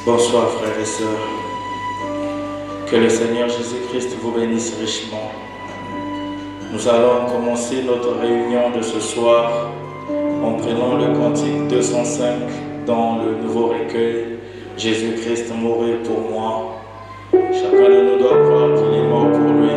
Bonsoir frères et sœurs. Que le Seigneur Jésus-Christ vous bénisse richement. Nous allons commencer notre réunion de ce soir en prenant le cantique 205 dans le nouveau recueil « Jésus-Christ mourut pour moi ». Chacun de nous doit croire qu'il est mort pour lui.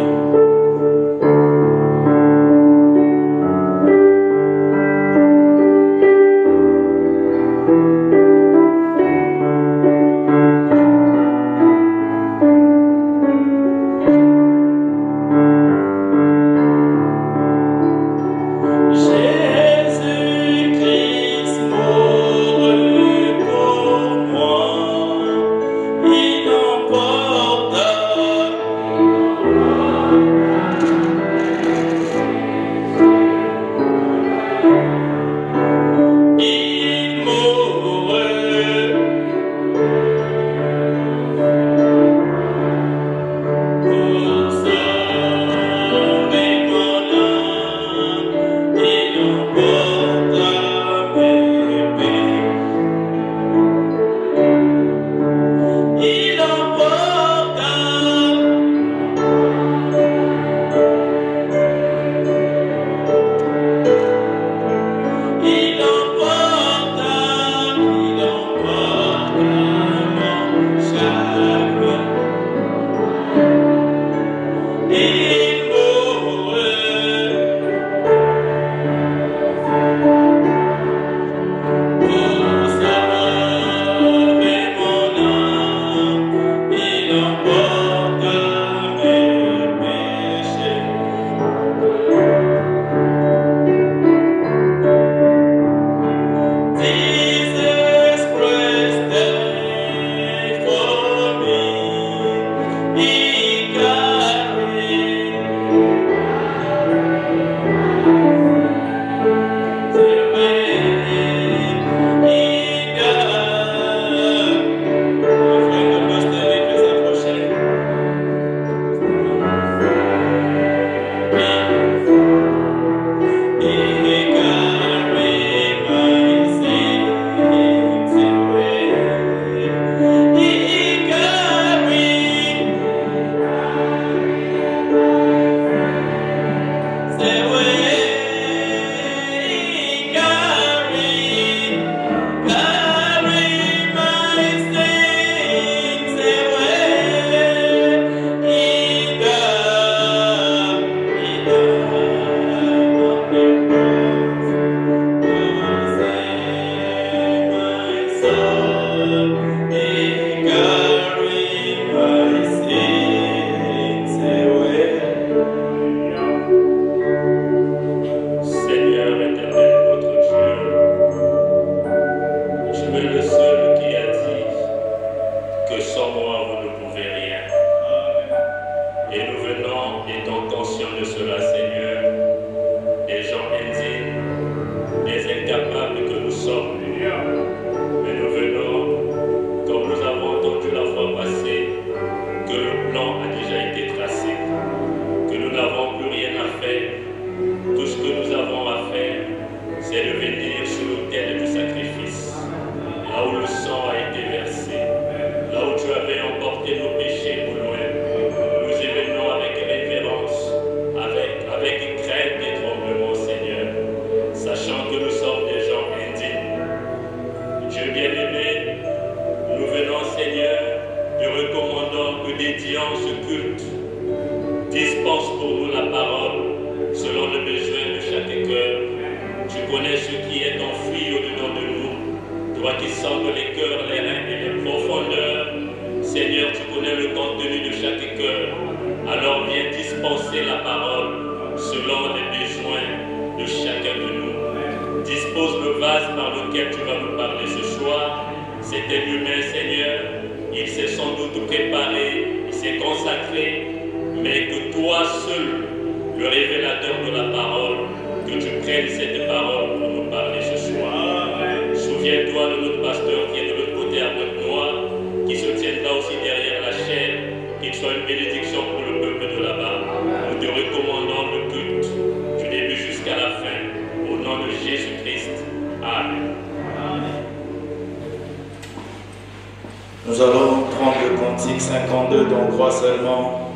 52, dont 3 seulement,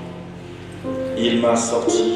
il m'a sorti.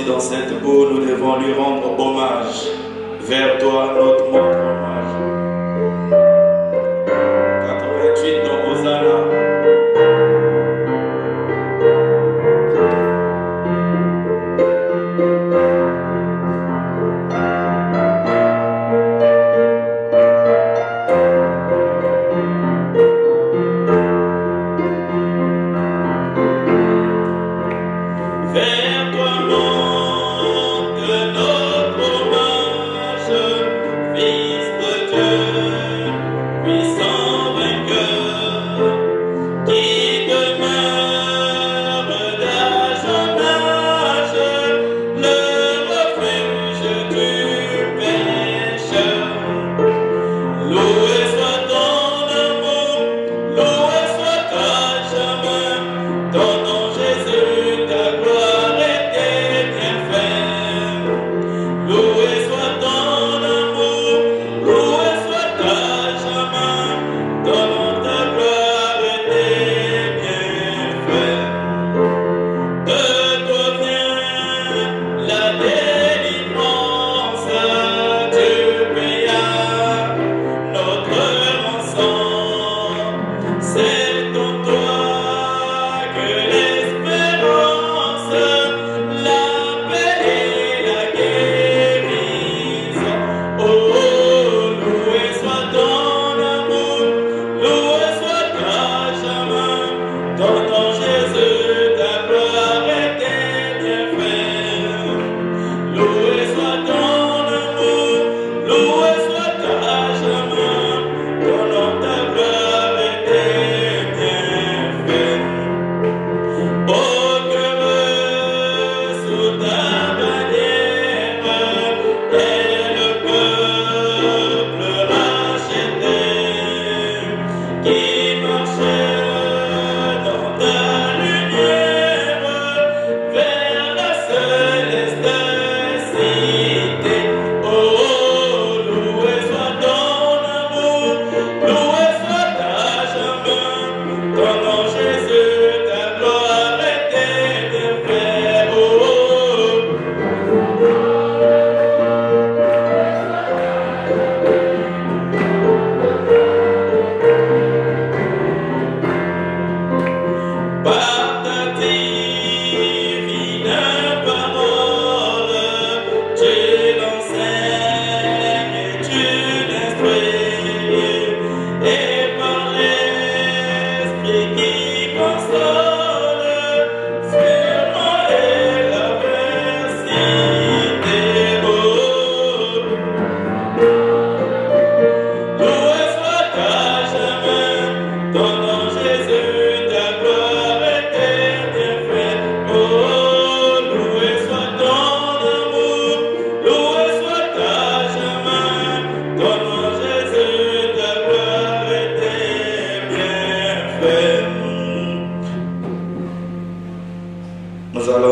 Dans cette eau, nous devons lui rendre hommage. Vers toi, notre hommage. 88 de Hosanna. Vers toi, loué soit ton amour, loué soit ta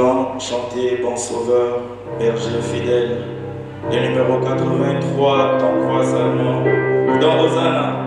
allons chanter Bon Sauveur, berger fidèle. Le numéro 83, ton croix seulement, dans Hosanna.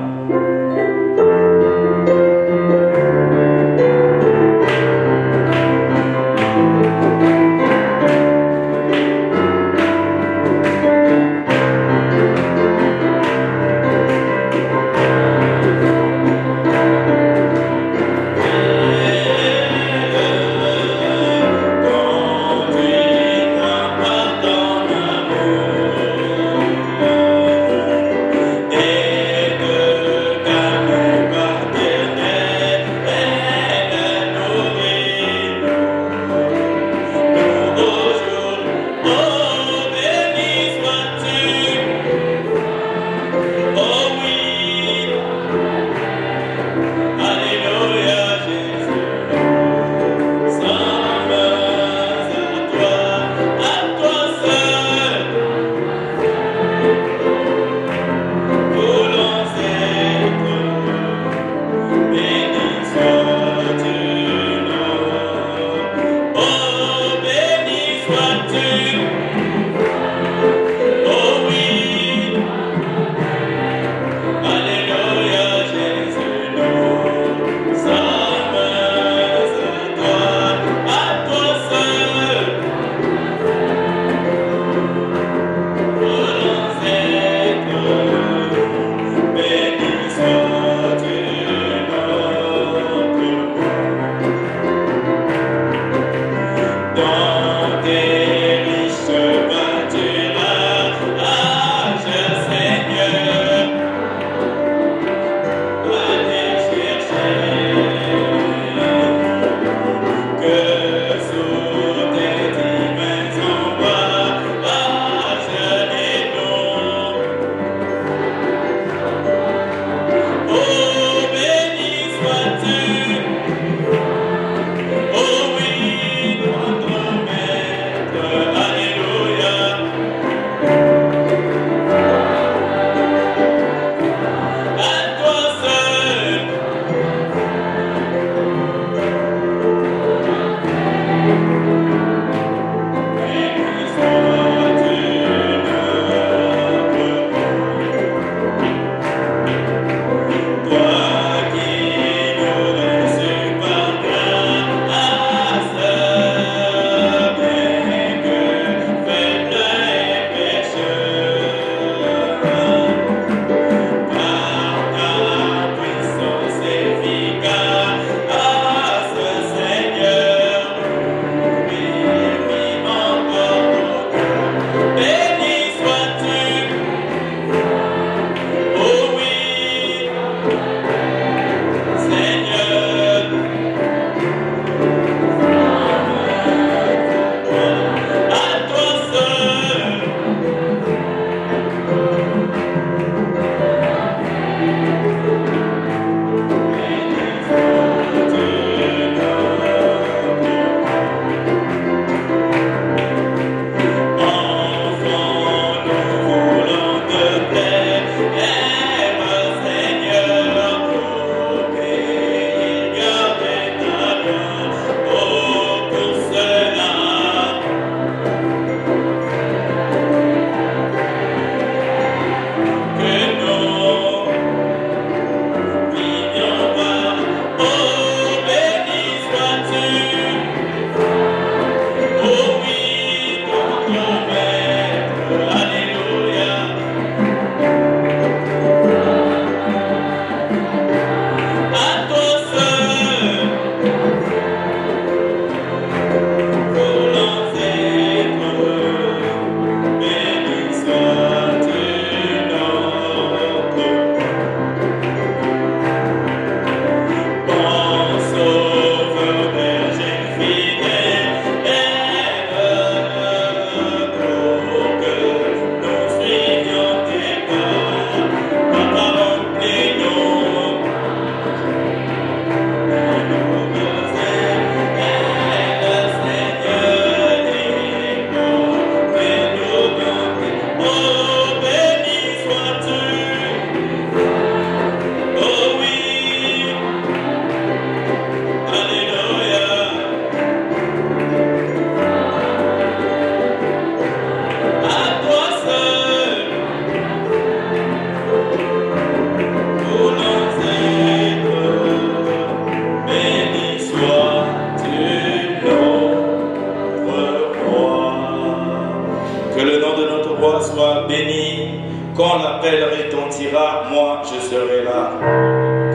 sois béni. Quand l'appel retentira, moi je serai là.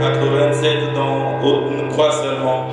87 dans une croix seulement.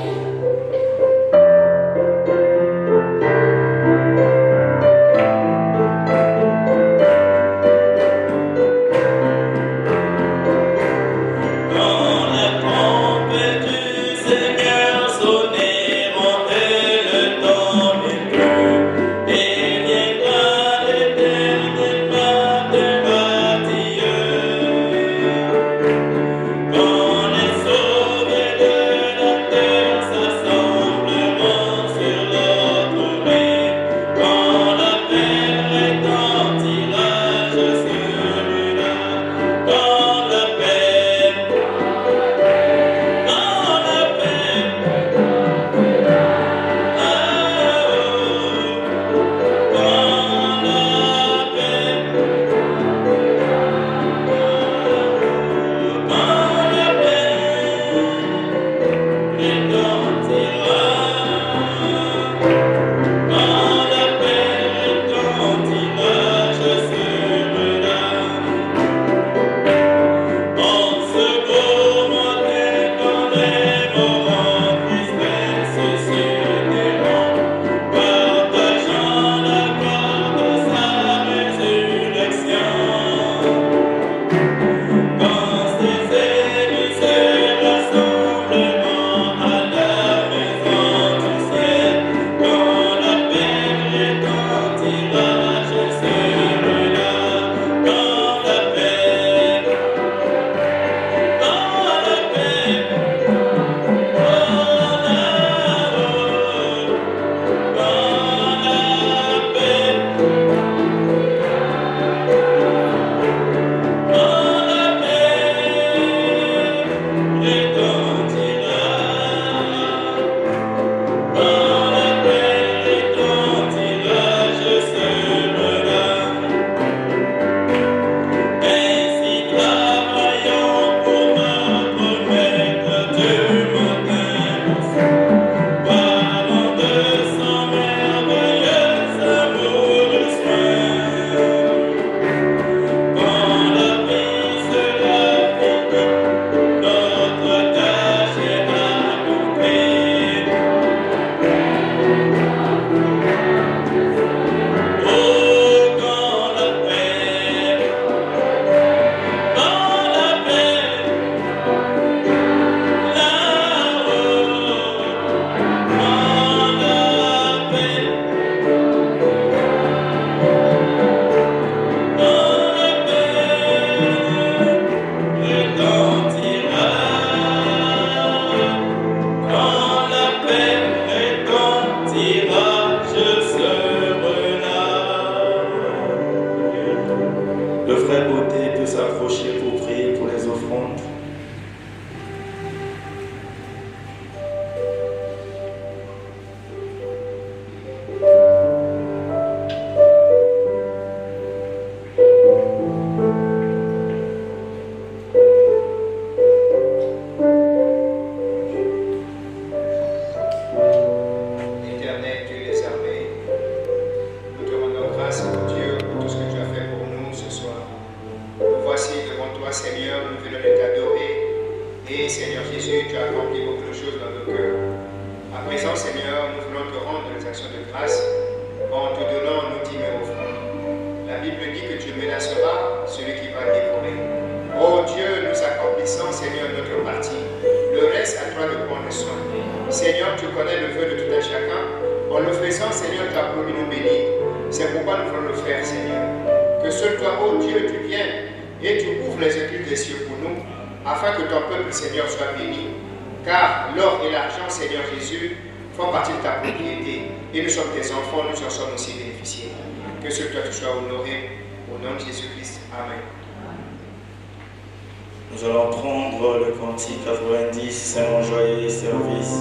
Nous allons prendre le cantique 90, c'est mon joyeux service.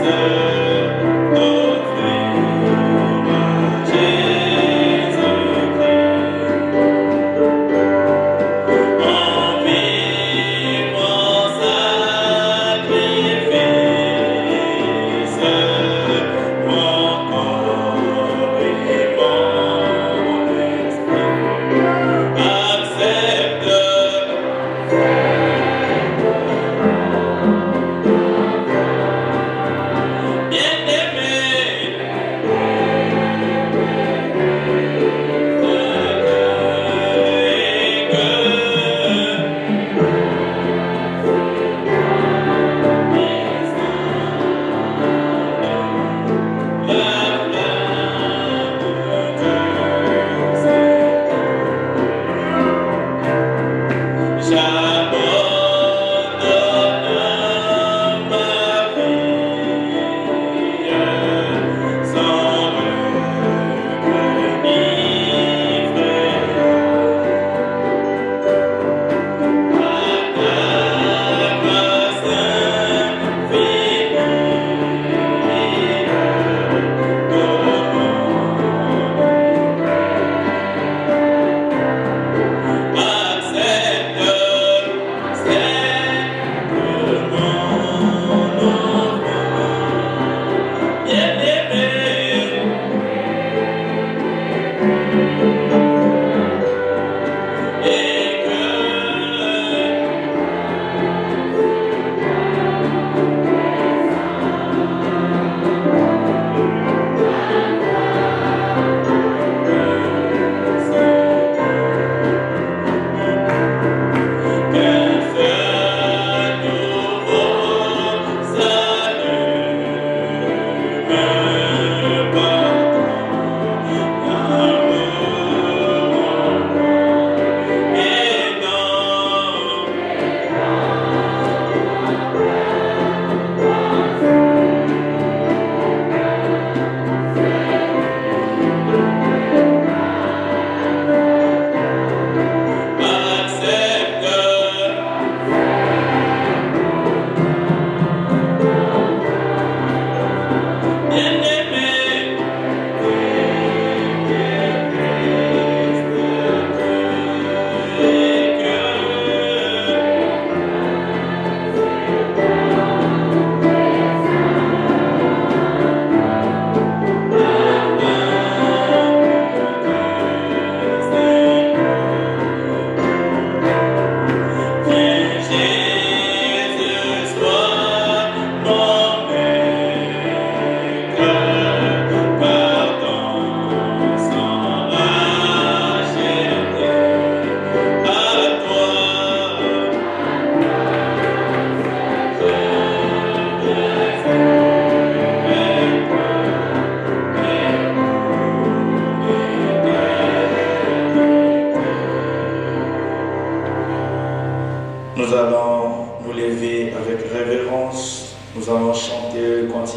Service.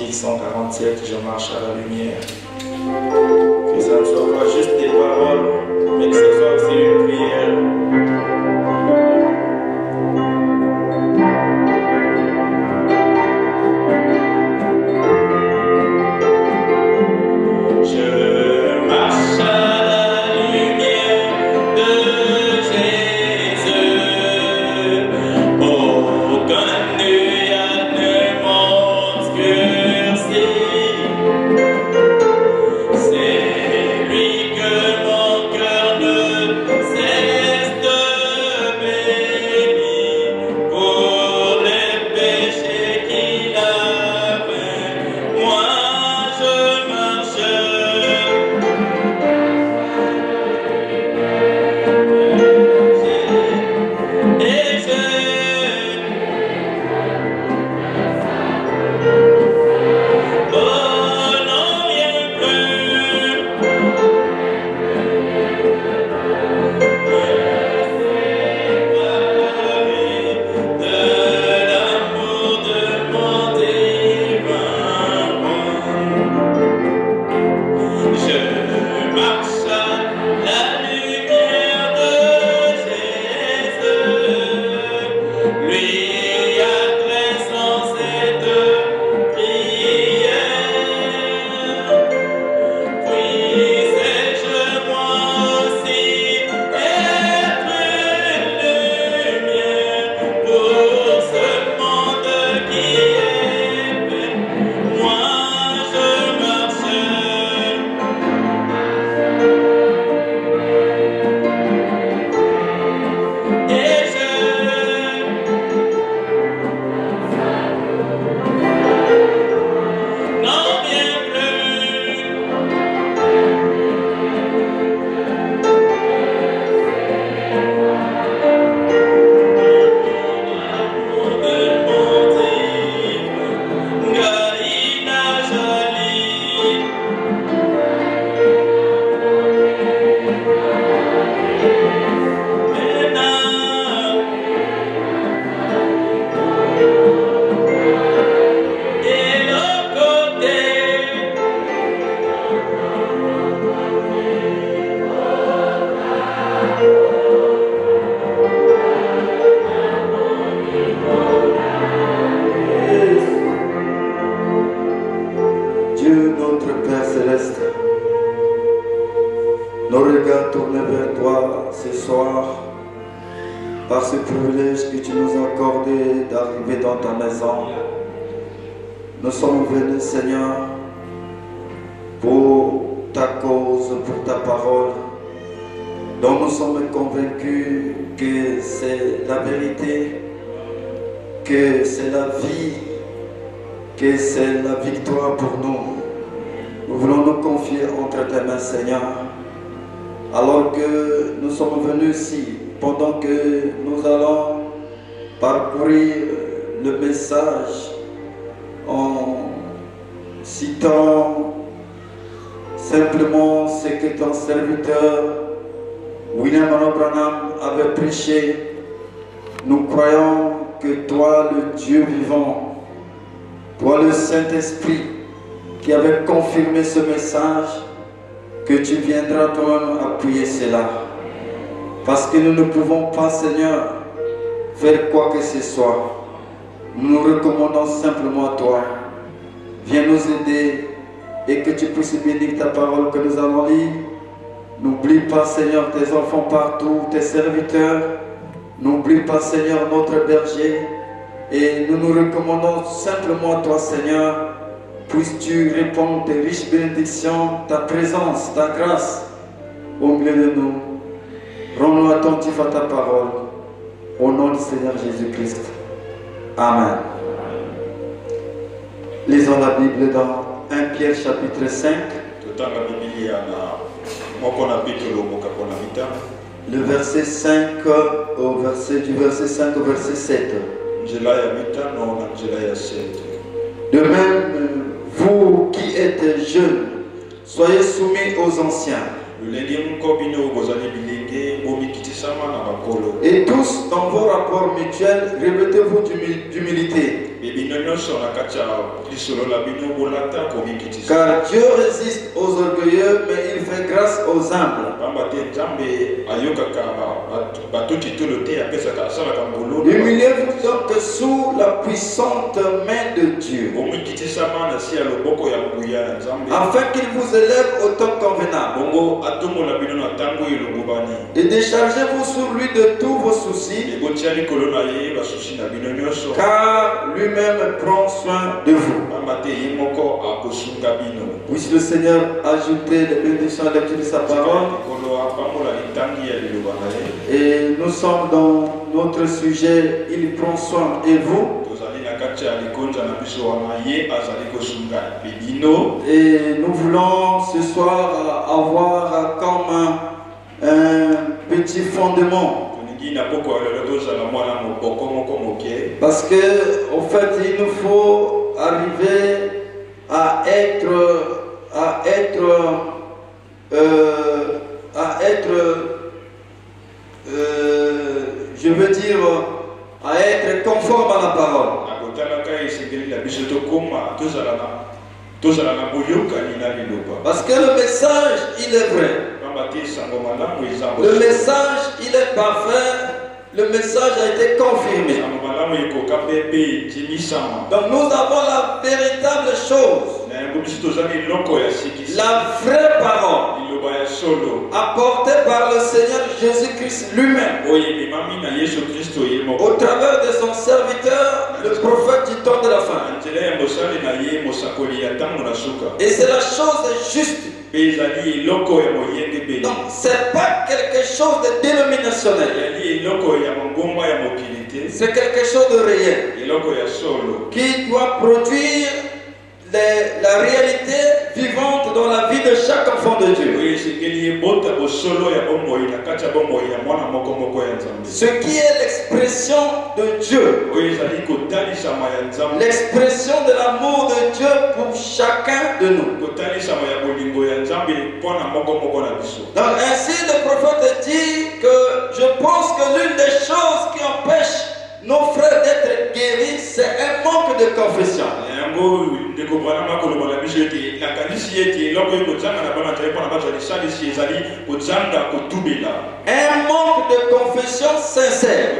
Cantique 147, je marche à la lumière. Que ça ne soit pas juste des paroles, mais que ce soit aussi une prière. Nous croyons que toi, le Dieu vivant, toi le Saint-Esprit qui avait confirmé ce message, que tu viendras toi-même appuyer cela. Parce que nous ne pouvons pas, Seigneur, faire quoi que ce soit. Nous nous recommandons simplement à toi. Viens nous aider et que tu puisses bénir ta parole que nous allons lire. N'oublie pas, Seigneur, tes enfants partout, tes serviteurs. N'oublie pas, Seigneur, notre berger. Et nous nous recommandons simplement à toi, Seigneur. Puisses-tu répondre tes riches bénédictions, ta présence, ta grâce au milieu de nous. Rends-nous attentifs à ta parole. Au nom du Seigneur Jésus-Christ. Amen. Lisons la Bible dans 1 Pierre chapitre 5. Le verset 5 du verset 5 au verset 7. De même, vous qui êtes jeunes, soyez soumis aux anciens. Et tous, dans vos rapports mutuels, revêtez-vous d'humilité. Car Dieu résiste aux orgueilleux, mais il fait grâce aux humbles. Humiliez-vous donc sous la puissante main de Dieu, afin qu'il vous élève au temps convenable. Et déchargez-vous sur lui de tous vos soucis, car lui-même prend soin de vous. Puisse le Seigneur ajouter les bénédictions à la lecture de sa parole. Et nous sommes dans notre sujet, il prend soin de vous. Et nous voulons ce soir avoir comme un petit fondement. Parce que, en fait, il nous faut arriver à être je veux dire, à être conforme à la parole. Parce que le message, il est vrai. Le message, il est parfait. Le message a été confirmé. Donc nous avons la véritable chose, la vraie parole, apportée par le Seigneur Jésus-Christ lui-même, au travers de son serviteur, le prophète du temps de la fin. Et c'est la chose juste. Donc c'est pas quelque chose de dénominationnel. C'est quelque chose de réel qui doit produire la réalité vivante dans la vie de chaque enfant de Dieu. Ce qui est l'expression de Dieu, l'expression de l'amour de Dieu pour chacun de nous. Donc ainsi le prophète dit que je pense que l'une des choses qui empêche nos frères d'être guéris, c'est un manque de confession. Un manque de confession sincère.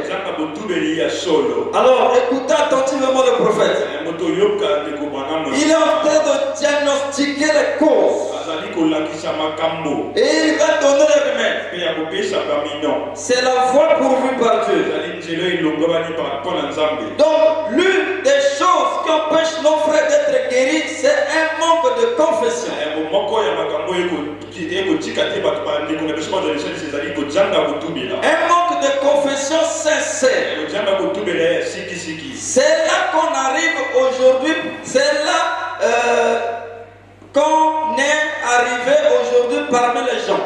Alors écoutez attentivement le prophète. Il est en train de diagnostiquer les causes. Et il va donner les remèdes. C'est la voie pourvue par Dieu. Donc l'une des choses qui empêche nos frères d'être guéris, c'est un manque de confession. Un manque de confession sincère. C'est là qu'on arrive aujourd'hui. C'est là qu'on est arrivé aujourd'hui parmi les gens.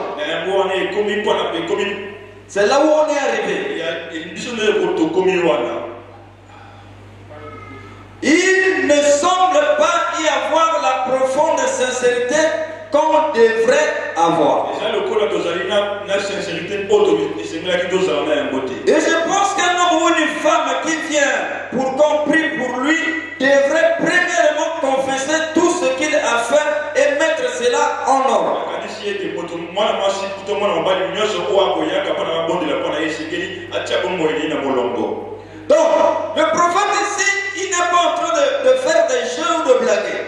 C'est là où on est arrivé. Il ne semble pas y avoir la profonde sincérité qu'on devrait avoir. Et je pense qu'un homme ou une femme qui vient pour qu'on prie pour lui devrait premièrement confesser tout ce qu'il a fait et mettre cela en ordre. Donc, le prophète ici, il n'est pas en train de faire des jeux ou de blaguer.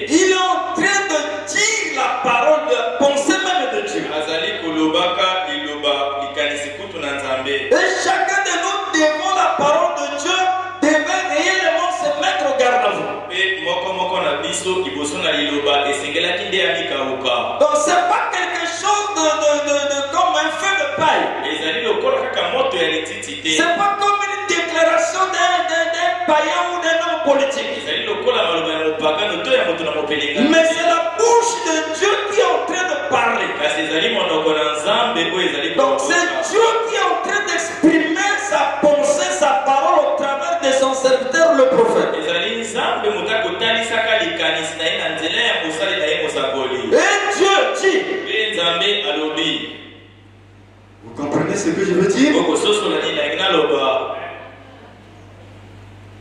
Il est en train de dire la parole, de penser même de Dieu. Et chacun de nous devant la parole de Dieu devait réellement se mettre au garde à vous. Donc c'est pas quelque chose de comme un feu de paille. C'est pas comme une déclaration d'un païen ou d'un homme politique. Mais c'est la bouche de Dieu qui est en train de parler. Donc c'est Dieu qui est en train d'exprimer sa pensée, sa parole au travers de son serviteur le prophète. Et Dieu dit. Vous comprenez ce que je veux dire?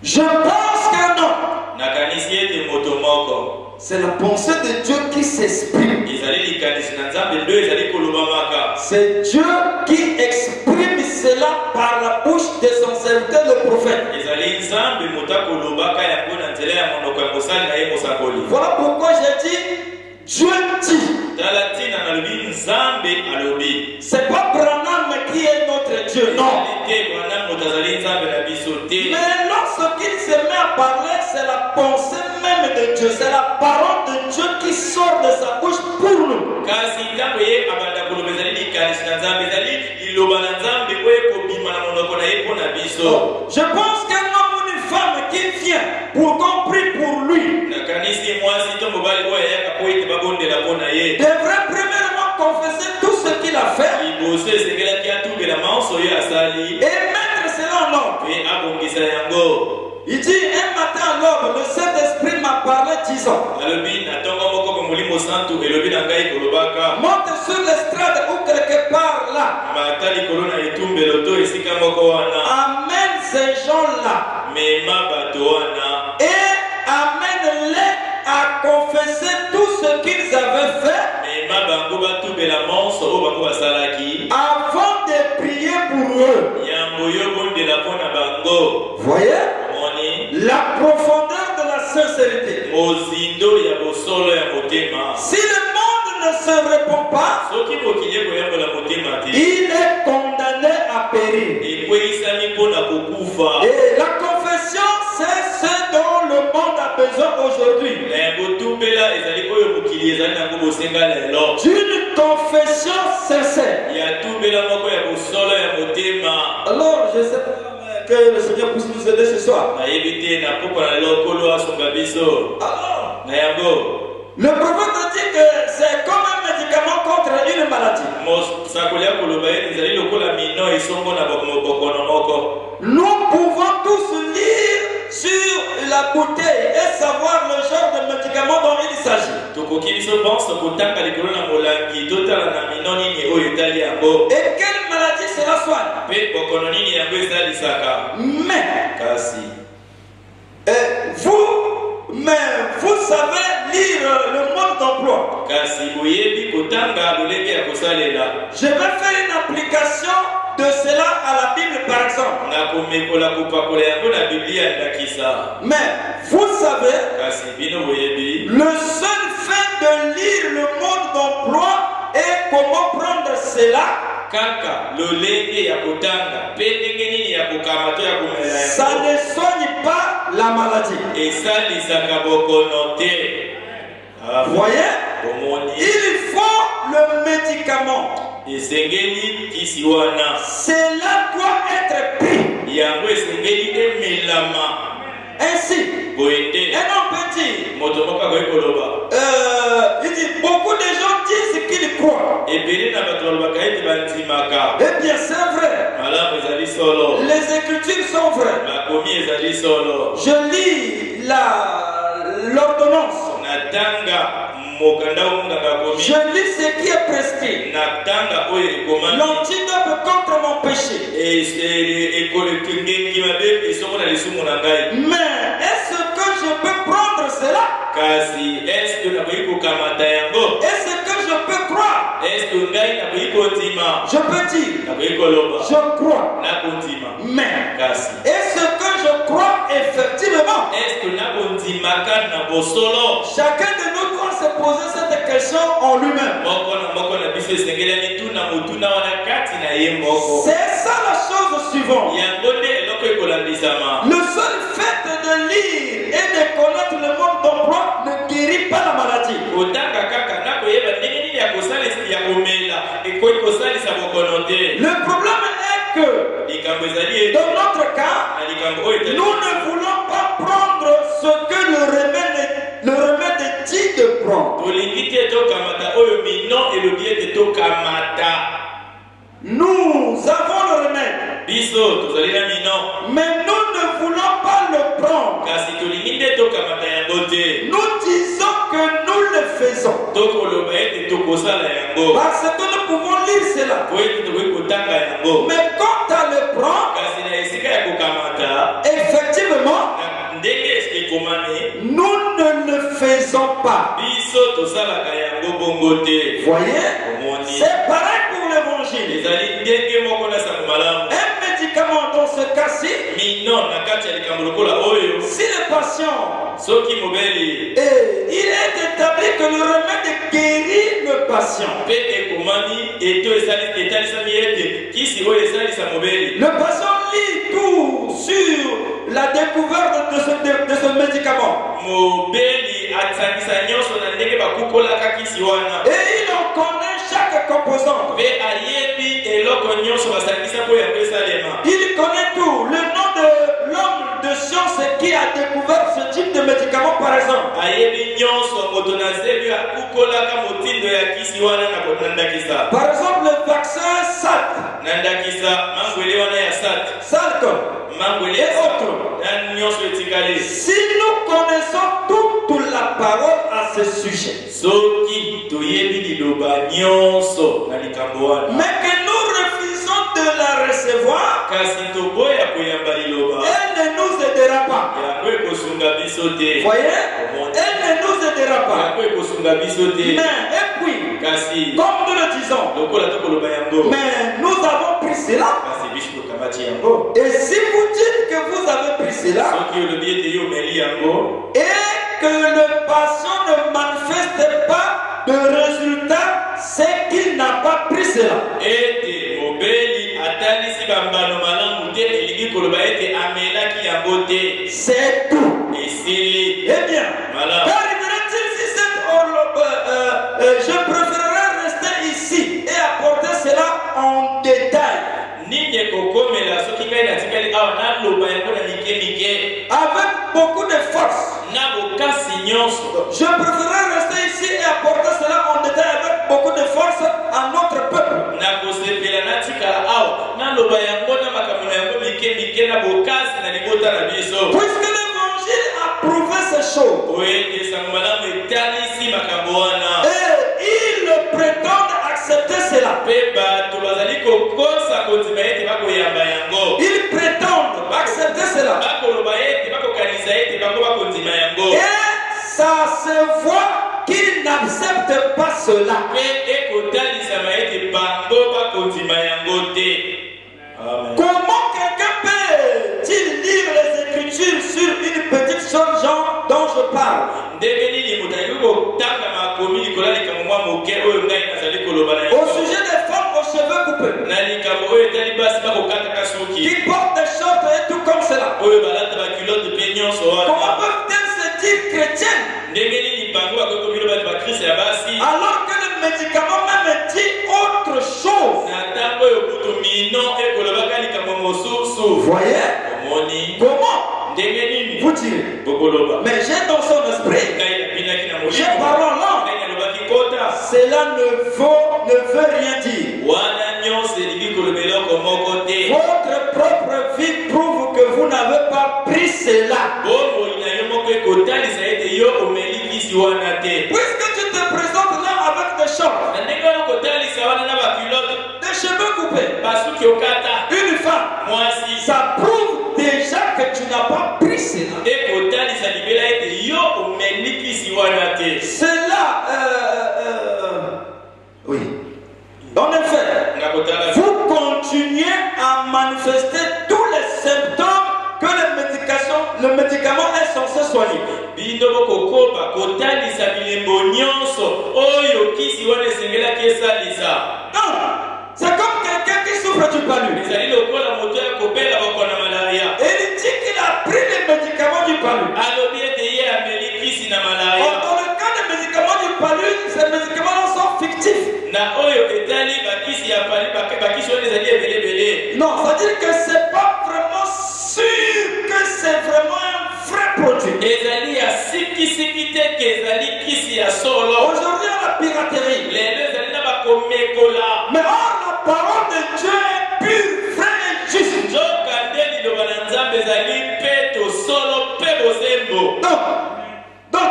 Je pense que non. nakanisi ete moto moko C'est la pensée de Dieu qui s'exprime. ezali likanisi na nzambe nde ezali kolobamaka. C'est Dieu qui exprime cela par la bouche de son serviteur le prophète. ezali nzambe moto akolobaka yango na nzela ya monoko ya mosali na ye mosakoli. Voilà pourquoi j'ai dit Dieu dit. tala ntina nalobi nzambe alobi. C'est pas Branham qui est notre Dieu, non. ezali te Branham moto azali nzambe na biso te. Mais lorsqu'il se met à parler, c'est la pensée même de Dieu, c'est la parole de Dieu qui sort de sa bouche pour nous. kasi ntango ye abanda koloba ezali likanisi na nzambe ezali liloba na nzambe oyo ekobima na monoko na ye mpo na biso. Je pense qu'un homme ou une femme qui vient pour qu'on prie pour lui nakanisi mwasi to mobali oyo ayaka po ete babondela mpo na ye devrait premièrement confesser tout ce qu'il a fait liboso esengelaki atumbela maoso oyo asali et mettre cela en ordre. mpe abongisa yango. Il dit un matin à l'aube, le Saint-Esprit m'a parlé disant, alobi na ntongo moko po molimo santu elobi na ngai kolobaka monte sur l'estrade ou quelque part là, mata likolo na etumbelo to esika moko wana amène ces gens-là mema bato wana et amène-les à confesser tout ce qu'ils avaient fait mema bango batumbela maoso oyo bango basalaki avant de prier pour eux. yambo yo bondela mpo na bango. Voyez omoni la profondeur de la sincérité. mozindo ya bosolo ya motema. Si le monde ne se répond pas, soki mokili ekoyambola motema te il est condamné à périr. ekweyisami mpo na kokufa. Et la confession, c'est ce dont le monde a besoin aujourd'hui. na yango tumbela ezali oyo mokili ezali nango bosenga lelo. D'une confession sincère. ya tumbela moko ya bosolo ya motema. Alors, je sais pas que le Seigneur puisse nous aider ce soir. nayebi te na poko na lelo kolo asonga biso. Alors, na yango le prophète a dit que c'est comme un médicament contre une maladie. mosakoli ya koloba ete ezali lokola mino esongo na bokono moko. Nous pouvons tous lire sur la bouteille et savoir le genre de médicament dont il s'agit. tokoki biso bonso kotanga likolo na molangi totala na mino nini oyo etali yango Et quelle maladie cela soigne. mpe bokono nini yango esalisaka. Mais kasi vous savez lire le mode d'emploi. kasi boyebi kotanga lolenge ya kosalela. Je vais faire une application de cela à la Bible par exemple. nakomekola kopakola yango na biblia ndakisa. Mais vous savez, kasi bino boyebi le seul fait de lire le mode d'emploi et comment prendre cela, kaka lolenge ya kotanga mpe ndenge nini ya kokamata ya komela ça yango ne soigne pas la maladie. esalisaka bokono te. Vous voyez, omoni il faut le médicament. esengeli kisi wana Cela doit être pris. yango esengeli emelama. Ainsi, boye te un homme peut dire, moto moko akoki koloba il dit, beaucoup de gens disent qu'ils croient. ebele na bato balobaka ete bandimaka. Eh bien, c'est vrai. malamu ezali solo. Les écritures sont vraies. bakomi ezali solo. Je lis l'ordonnance. natanga mokanda omunganga komi. Je lis ce qui est prescrit. natanga oyo ekomami. L'antidote contre mon péché. ngengi mabe esongo na lisumu na ngai. Mais est-ce que je peux prendre cela? kasi eske nakoki kokamata yango. Est-ce que je peux croire? eske ngai nakoki kondima. Je peux dire, nakoki koloba je crois. nakondima. Mais kasi est-ce que je crois effectivement? eske nakondimaka na bosolo. Chacun de nous doit se poser cette question en lui-même. moko na biso esengelami tuna motuna wana kati na ye moko. C'est ça la chose suivante. yango nde eloko ekolandisama. Le seul fait de lire et de connaître le mode d'emploi ne guérit pas la maladie. kotanga kaka na koyeba ndenge nini ya kosalisa ya komela ekoki kosalisa bokono te. Le problème est que likambo ezali dans notre cas, na likambo oyo etali nous ne voulons pas prendre ce que le remède dit de prendre. tolingi te tokamata oyo mino elobi ete tokamata. Nous avons le remède, biso tozali na mino mais nous ne voulons pas le prendre. kasi tolingi nde tokamata yango te. Nous disons que nous le faisons. tokoloba ete tokosala yango Parce que nous pouvons lire cela. po ete tokoki kotanga yango. Mais quand on le prend, kasi na esika ya kokamata effectivement, faisons pas. Voyez, c'est pareil pour l'évangile. Un médicament dans ce cas-ci, si le patient il est établi que le remède guérit le patient. Le patient lit tout sur la découverte de ce médicament. Et il en connaît chaque composant. Il connaît tout. Le nom de l'homme de science qui a découvert ce type de médicament, par exemple. Par exemple, le vaccin SAT. Salcom. Et autres. Si nous connaissons toute la parole à ce sujet, mais que nous refusons de la recevoir, elle ne nous aidera pas. Voyez, elle ne nous aidera pas. Mais, et puis, comme nous le disons, mais nous avons pris cela. Et si vous dites que vous avez pris cela, et que le patient ne manifeste pas de résultat, c'est qu'il n'a pas pris cela. C'est tout. Eh bien, qu'arriverait-il si je préférerais rester ici et apporter cela en détail, avec beaucoup de force. Je préférerais rester ici et apporter cela en détail avec beaucoup de force à notre peuple. Puisque l'évangile a prouvé ces choses, et ils prétendent accepter cela. Ils prétendent accepter cela. Et ça se voit qu'ils n'acceptent pas cela. Comment quelqu'un peut-il lire les Écritures sur une petite chose genre dont je parle? Au sujet des femmes aux cheveux coupés, qui portent des shorts et tout comme cela. Comment peuvent-elles se dire chrétiennes alors que le médicament même dit autre chose? Voyez? Comment? Vous direz. Mais j'ai dans son esprit, j'ai parlé en langue. Cela ne veut rien dire. Votre propre vie prouve que vous n'avez pas pris cela. Puisque tu te présentes là avec des shorts, des cheveux coupés, une femme, ça prouve déjà que tu n'as pas pris cela. Cela, oui. En effet, vous continuez à manifester tous les symptômes que le médicament est censé soigner. Non, c'est comme quelqu'un qui souffre du palu. Et il dit qu'il a pris les médicaments du palu. Dans le cas des médicaments du palu, ces médicaments sont fictifs. Non, c'est-à-dire que c'est pas vraiment sûr que c'est vraiment un vrai produit. Aujourd'hui, on a la piraterie. Mais or, la parole de Dieu est pure, vraie et juste. Donc,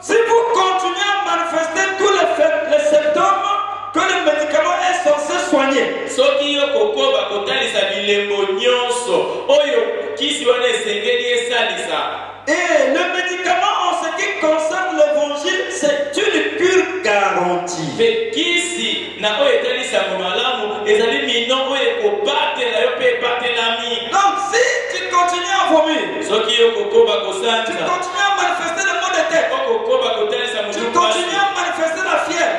si vous continuez à manifester tous les symptômes que le médicament est censé soigner, et le médicament en ce qui concerne l'évangile continues à vomir. Tu continues à manifester le maux de tête. Tu continues à manifester la fièvre.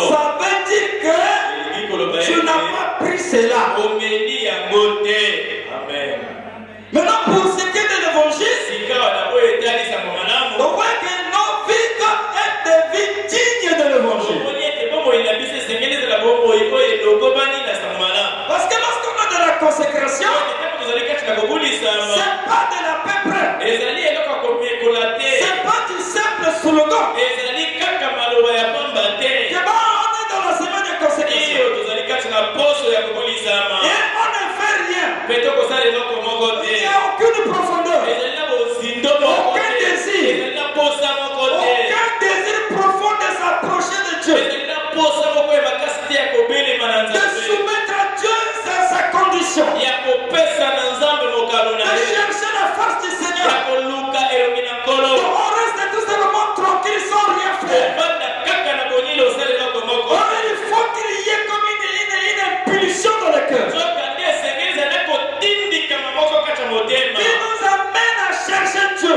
Ça veut dire que tu n'as pas pris cela. Amen. Maintenant, pour ce qui est de l'évangile, on voit que nos vies doivent être des vies dignes de l'évangile. Parce que lorsqu'on a de la consécration, c'est pas de la peu près. C'est pas du simple slogan. Que bon, on est dans la semaine de consécration. Et on ne fait rien. Il n'y a aucune profondeur. Aucun désir. Aucun désir profond de s'approcher de Dieu. De soumettre à Dieu sa condition. De chercher la face du Seigneur. On reste tout simplement tranquille sans rien faire. Il faut qu'il y ait comme une impulsion dans le cœur. Qui nous amène à chercher Dieu.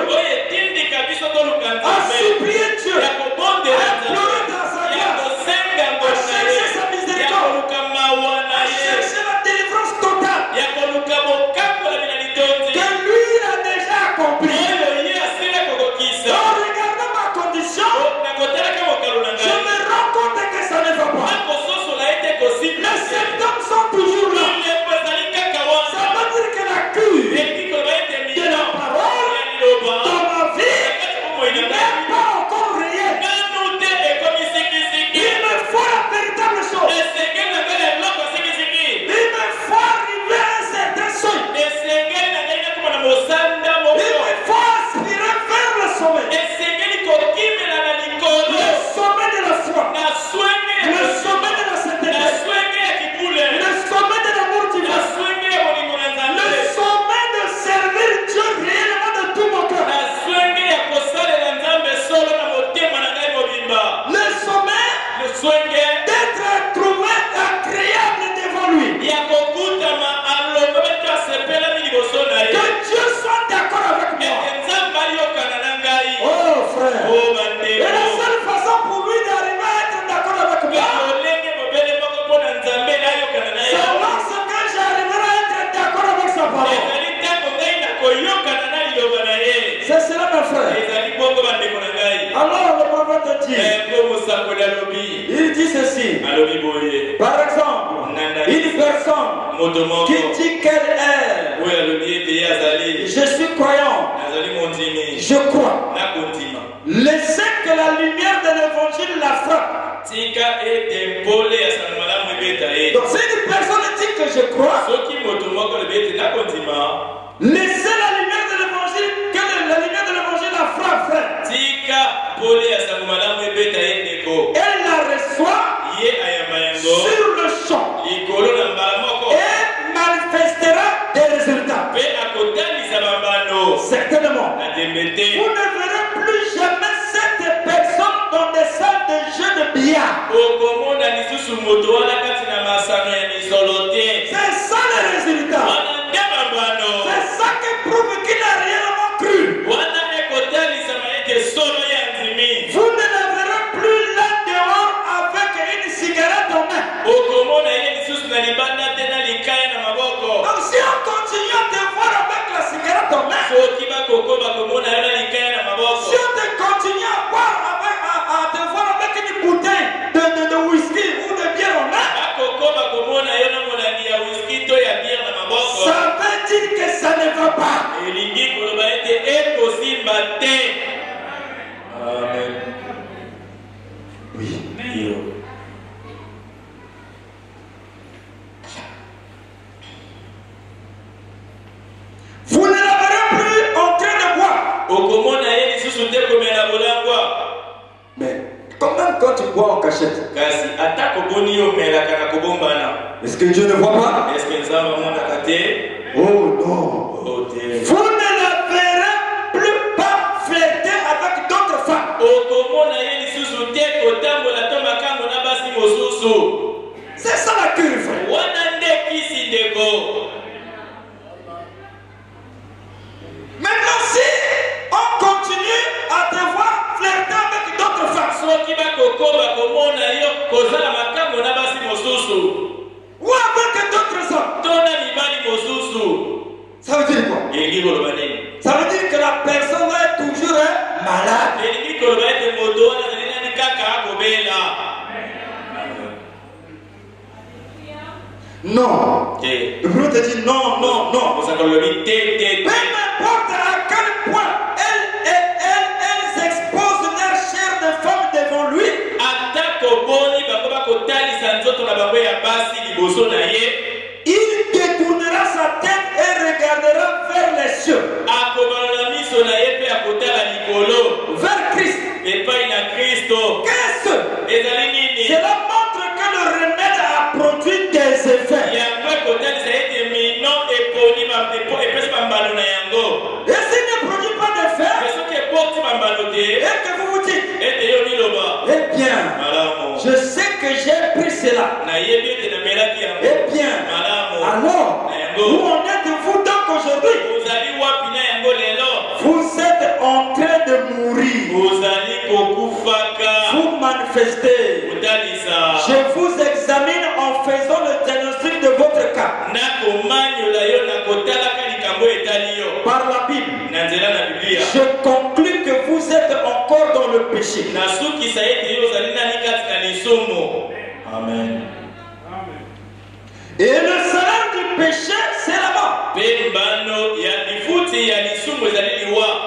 À supplier Dieu. À pleurer dans sa grâce. À chercher sa miséricorde. À chercher la délivrance totale. Que lui il a déjà accompli. En regardant ma condition, je me rends compte que ça ne va pas. Les symptômes sont toujours là. Ça veut dire que la cure de la parole dans ma vie n'est pas encore réelle. Il me faut la véritable chose. Il me faut arriver à un certain seuil. Il me faut aspirer vers le sommet. Le sommet de la foi. Le sommet de la sainteté. Le sommet de l'amour divin. Le sommet de servir Dieu réellement de tout mon cœur. Le sommet d'être trouvé agréable devant lui. Que Dieu soit d'accord avec moi. Oh frère. Et la seule façon pour lui d'arriver à être d'accord avec moi, c'est lorsque j'arriverai à être d'accord avec sa parole. C'est cela mes frères. Alors le prophète dit, il dit ceci. Par exemple, une personne qui dit qu'elle est, je suis croyant, je crois. Laissez que la lumière de l'évangile la frappe. Donc si une personne dit que je crois, laissez la lumière de l'évangile, que la lumière de l'évangile la frappe, frère. Elle la reçoit sur le champ et manifestera des résultats. Certainement. Vous ne verrez plus jamais cette personne dans des salles de jeux de billard. C'est ça le résultat. C'est ça qui prouve qu'il a réellement cru. Vous ne la verrez plus là dehors avec une cigarette en main. Donc si on continue à te voir avec la cigarette en main, si on te continue à te voir avec une bouteille de whisky ou de bière en main, ça veut dire que ça ne va pas. Amen. Oui. Vous ne la verrez plus en train de boire. Mais quand même quand tu bois en cachette, est-ce que Dieu ne voit pas? Oh non. Vous ne la verrez plus pas flirter avec d'autres femmes. C'est ça la cure, frère. Ça veut dire quoi? Ça veut dire que la personne est toujours malade. Non. Le prophète te dit non, non, non. Peu importe à quel point elles exposent leur chair de femme devant lui. Il détournera sa tête et regardera vers les cieux. Vers Christ. Qu'est-ce? Cela montre que le remède a produit des effets. Et s'il ne produit pas d'effet, et que vous vous dites, eh bien, je sais que j'ai pris cela. Eh bien, alors, où en êtes-vous donc aujourd'hui? Vous êtes en train de mourir. Vous manifestez. Je vous examine en faisant le diagnostic de votre cas. Par la Bible, je conclus que vous êtes encore dans le péché. Amen. Et le salaire du péché, c'est la mort.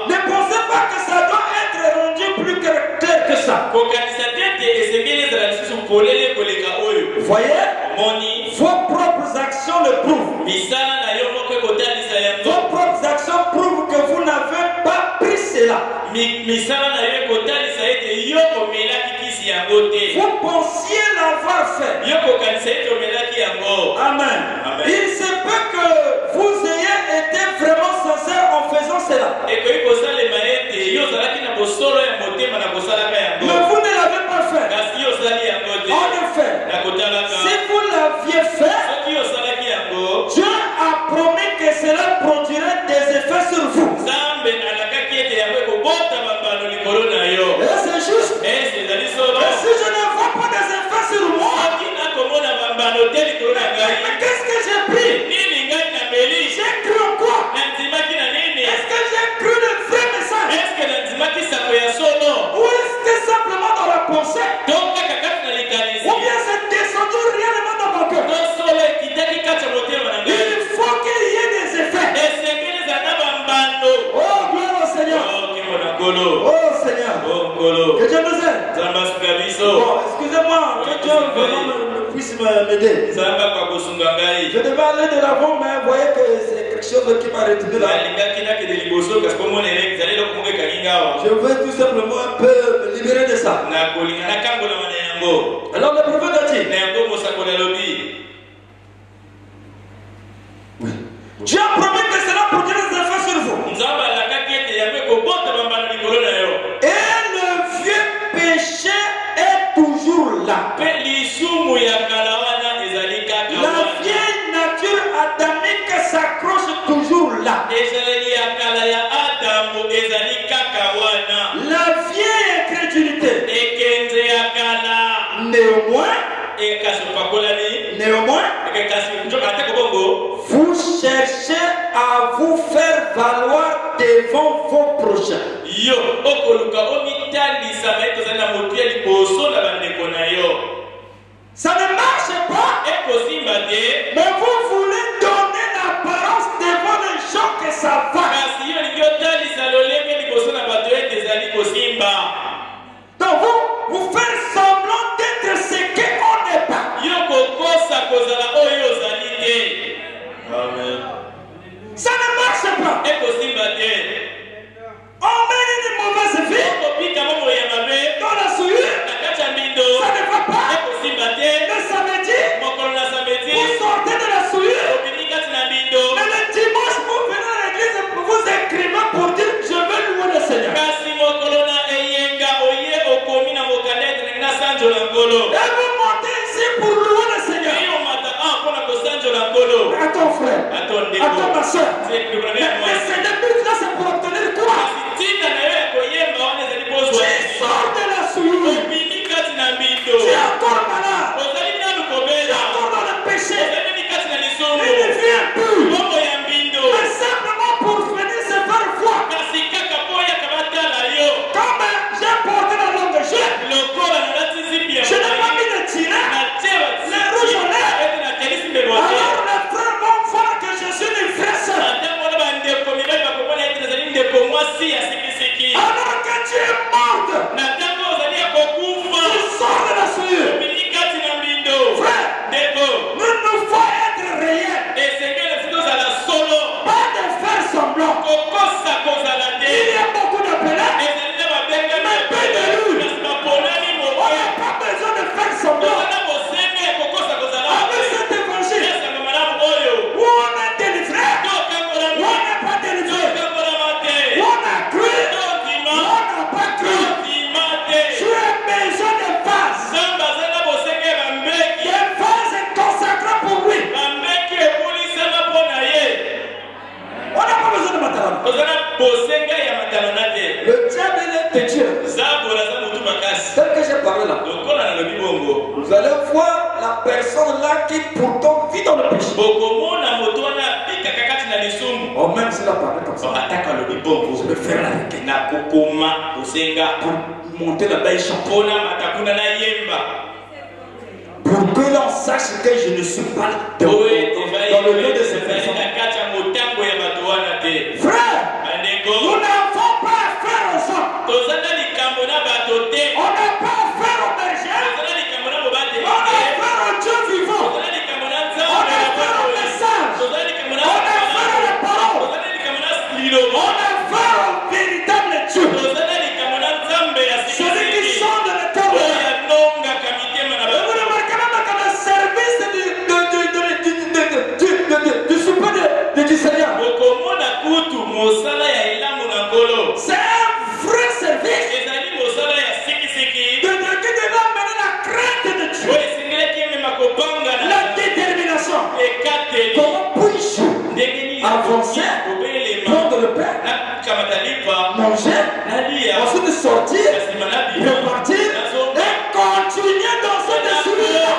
Ne pensez pas que ça doit être rendu plus clair que ça. Vous voyez, vos propres actions le prouvent. Vos propres actions prouvent que vous n'avez pas pris cela. Vous pensiez l'avoir fait. Amen. Il se peut que vous ayez été vraiment sincère en faisant cela. Mais vous ne l'avez pas fait. En effet, si vous l'aviez fait, Dieu a promis que cela produirait des effets sur vous. Et c'est juste. Et si je ne vois pas des effets sur moi, qu'est-ce que j'ai pris? J'ai cru en quoi? Est-ce que j'ai cru le vrai message? Ou est-ce que simplement dans la pensée? Ou bien c'est descendu réellement dans mon cœur? Il faut qu'il y ait des effets. Oh, gloire au Seigneur. Oh Seigneur. Que Dieu nous aide. Bon, excusez-moi, que Dieu vraiment puisse m'aider. Je devais aller de l'avant, mais vous voyez que c'est quelque chose qui m'a retenu là. Je veux tout simplement un peu me libérer de ça. Alors le prophète a dit, oui. Dieu a promis que cela produirait des effets sur vous. Et le vieux péché est toujours là. La vieille nature adamique s'accroche toujours là. La vieille incrédulité. Néanmoins, vous cherchez à vous faire valoir devant vos prochains. Ça ne marche pas. Mais vous voulez donner l'apparence devant les gens que ça va. Donc vous faites semblant d'être ce qu'on n'est pas. Amen. Ça ne marche pas. On mène une mauvaise vie dans la souillure. semblant. Il y a beaucoup d'appelés, mais peu d'élus. On n'a pas besoin de faire semblant. Avec cet évangile, où on est délivré, où on n'est pas délivré, où on a cru, où on n'a pas cru. Tu as besoin de vases. Des vases consacrés pour lui. On n'a pas besoin de matériel. Le diable est têtu. Tel que j'ai parlé là. Vous allez voir la personne là qui pourtant vit dans le péché. Oh, même s'il a parlé comme ça, je vais faire la requête pour monter là-bas et chanter. Pour que l'on sache que je ne suis pas dans le lieu de ces personnes. Frère, nous n'avons pas affaire aux hommes. On n'a pas affaire aux bergers. On a affaire au Dieu vivant. On a affaire au message. On a affaire à la parole. On a affaire au véritable Dieu. Celui qui sonde le cœur. Et vous remarquez même que le service du souper du Seigneur, c'est un vrai service. De mener la crainte de Dieu, la détermination. Comment puis-je avancer, prendre le pain, manger, ensuite sortir, repartir et continuer dans cette celui-là.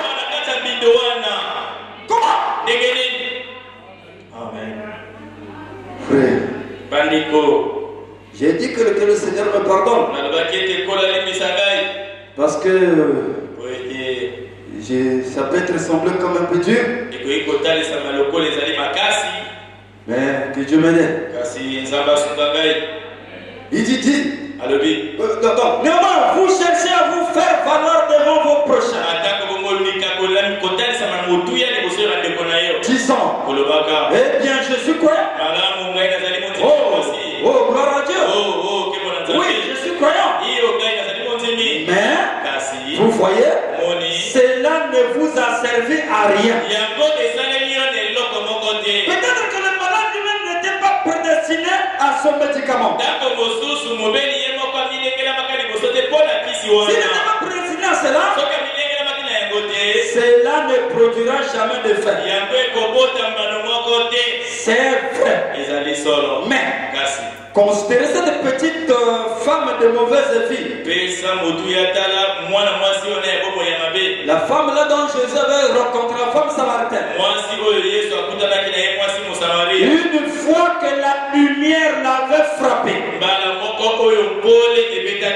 Comment? Amen. Frère, j'ai dit que le Seigneur me pardonne. Parce que ça peut être semblé comme un peu dur. Mais que Dieu m'aide. Il dit. Néanmoins, vous cherchez à vous faire valoir devant vos prochains. Disant, eh bien, je suis croyant. Oh, gloire à Dieu. Oui, je suis croyant. Mais, vous voyez, cela ne vous a servi à rien. Peut-être que le malade lui-même n'était pas prédestiné à son médicament. S'il n'était pas prédestiné à cela, cela ne produira jamais de fait. C'est vrai. Mais, considérez cette petite femme de mauvaise vie. La femme là dont Jésus avait rencontré, la femme samaritaine. Une fois que la lumière l'avait frappé,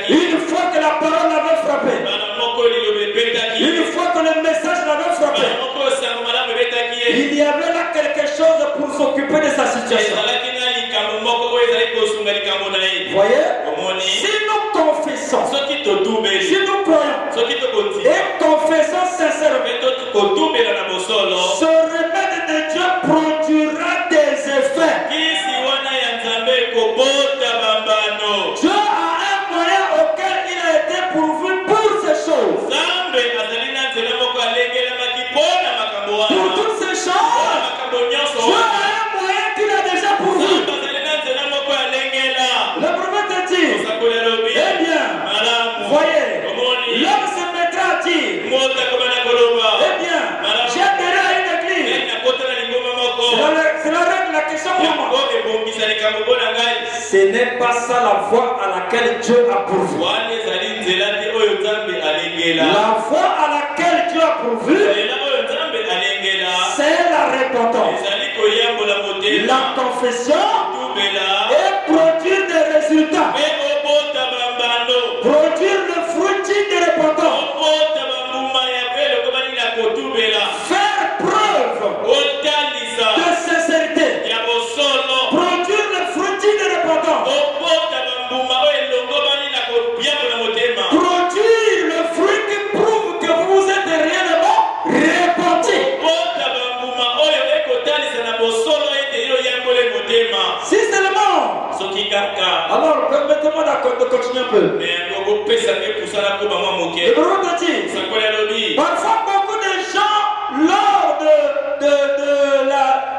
une fois que la parole l'avait frappé, une fois que le message l'avait frappé, il y avait là quelque chose pour s'occuper de sa situation. Voyez, si nous confessons, si nous croyons et confessons sincèrement, ce remède de Dieu produira des effets. Dieu a un moyen auquel il a été pourvu pour ces choses. Pour toutes ces choses, Dieu a un moyen qu'il a déjà pourvu. Le prophète dit, eh bien, voyez, l'homme se mettra à dire, eh bien, j'aimerais à une église. Cela règle la question pour moi. Ce n'est pas ça la voie à laquelle Dieu a pourvu. La voie à laquelle Dieu a pourvu, c'est la repentance, la confession et produire des résultats. Produire le fruit de repentance. Faire preuve de sincérité. Produire le fruit de repentance. Produire le fruit qui prouve que vous êtes réellement repenti. Si seulement Alors, permettez-moi de continuer un peu. Le prophète dit, parfois beaucoup de gens, lors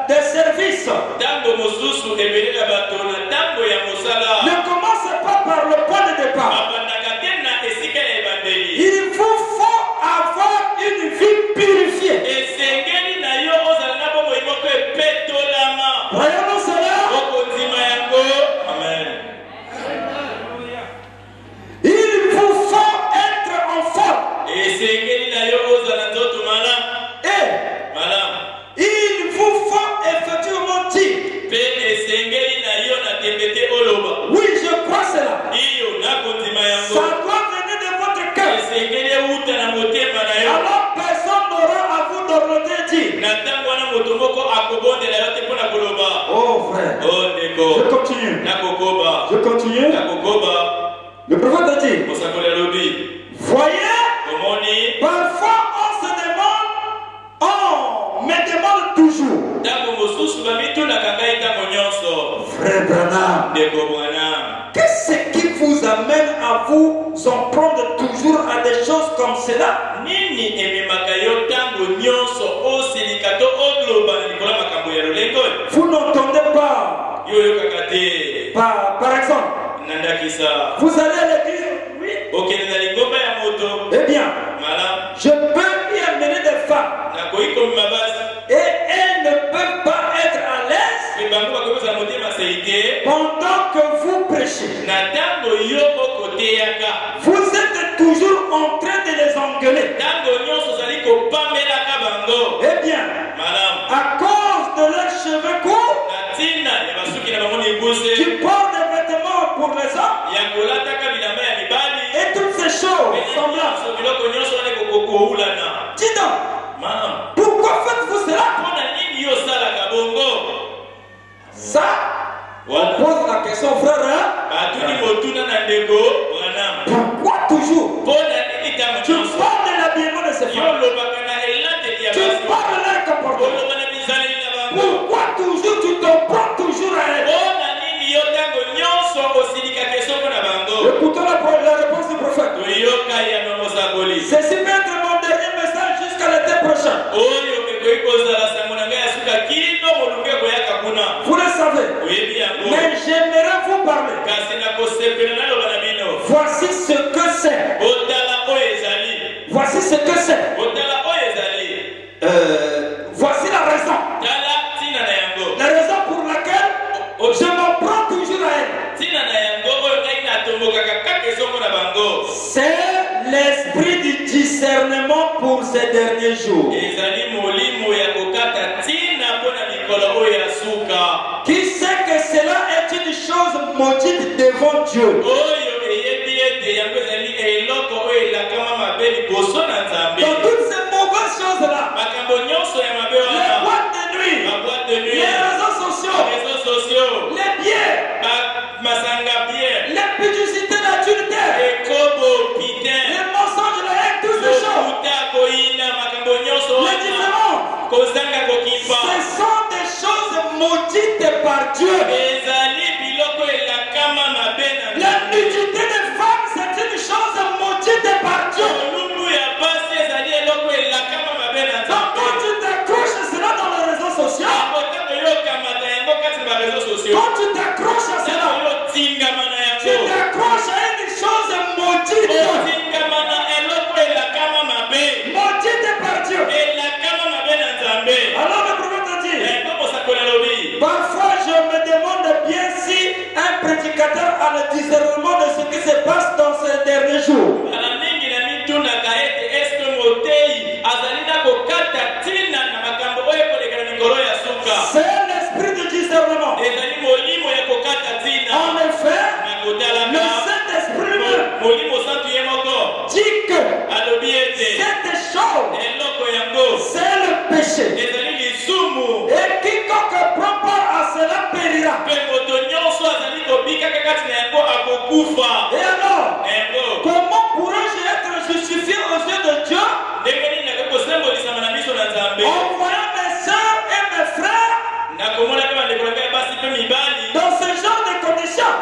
des services, ne commencez pas par le point de départ. Il vous faut avoir une vie purifiée. Voyons-nous cela? Amen. Il vous faut être en forme. Et il vous faut effectivement dire, oui, je crois cela. Ça doit venir de votre cœur. Alors personne n'aura à vous d'ordonner dire. Oh frère, je continue. Je continue. Le prophète dit, voyez, parfois on se demande, on me demande toujours, frère Branham, qu'est-ce qui vous amène à vous en prendre toujours à des choses comme cela? Vous n'entendez pas. Par exemple, vous allez à l'église? Oui. Eh bien, je peux y amener des femmes. Et elles ne peuvent pas être à l'aise pendant que vous prêchez. Vous êtes toujours en train de les engueuler. Eh bien, à cause de leurs cheveux courts, qui portent des vêtements pour les hommes, et toutes ces choses semblables. Dis donc, pourquoi faites-vous cela? Ça, on pose la question, frère, hein? Pourquoi toujours? Tu parles de l'habillement de ces femmes. Tu parles de leur comportement. Pourquoi toujours tu t'en prends toujours à elle? Écoutons la réponse du prophète. Ceci peut être mon dernier message jusqu'à l'été prochain. Vous le savez. Mais j'aimerais vous parler. Voici ce que c'est. Voici ce que c'est. Voici la raison. La raison pour laquelle je m'en prends toujours à elle. C'est l'esprit du discernement pour ces derniers jours. Qui sait que cela est une chose maudite devant Dieu? Dans toutes ces mauvaises choses-là, les boîtes de nuit, les réseaux sociaux, les bières, les publicités d'adultère, les mensonges, la haine, toutes ces choses, les différences, ce sont des choses maudites par Dieu. La nudité des femmes, c'est une chose maudite par Dieu. Donc quand tu t'accroches à cela dans les réseaux sociaux, quand tu t'accroches à cela, tu t'accroches à une chose maudite. Maudite par Dieu. Alors le prophète dit, parfois je me demande bien si un prédicateur a le discernement de ce qui se passe dans ces derniers jours. C'est l'esprit du discernement. En effet, le Saint-Esprit dit que cette chose, c'est le péché. Et quiconque prend part à cela périra. Et alors, comment pourrais-je être justifié aux yeux de Dieu en voyant mes soeurs et mes frères dans ce genre de conditions?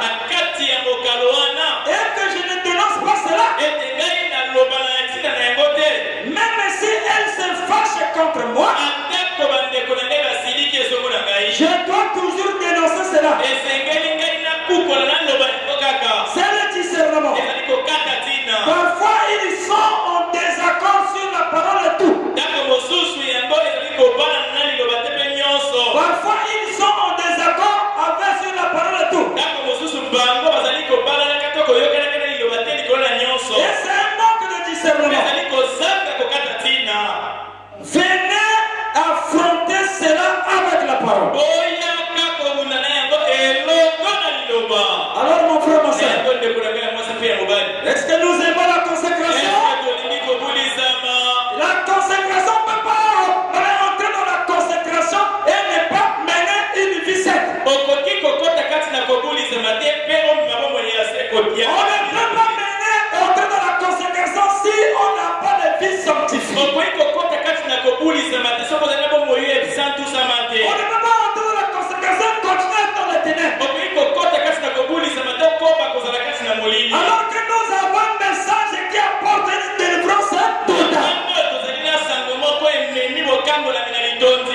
okoki kokota kati na kobulizama te mpe omema bomoi ya sekotia. On ne peut pas mener entrer dans la consécration si on n'a pas de vie sanctifiée. Okoki kokota kati na kobulizama te soki ozali na bomoi ya bisantusama te. On ne peut pas entrer dans la consécration et continuer dans les ténèbres. Okoki kokota kati na kobulizama te okoba kozala kati na molili. Alors que nous avons un message qui apporte une délivrance totale.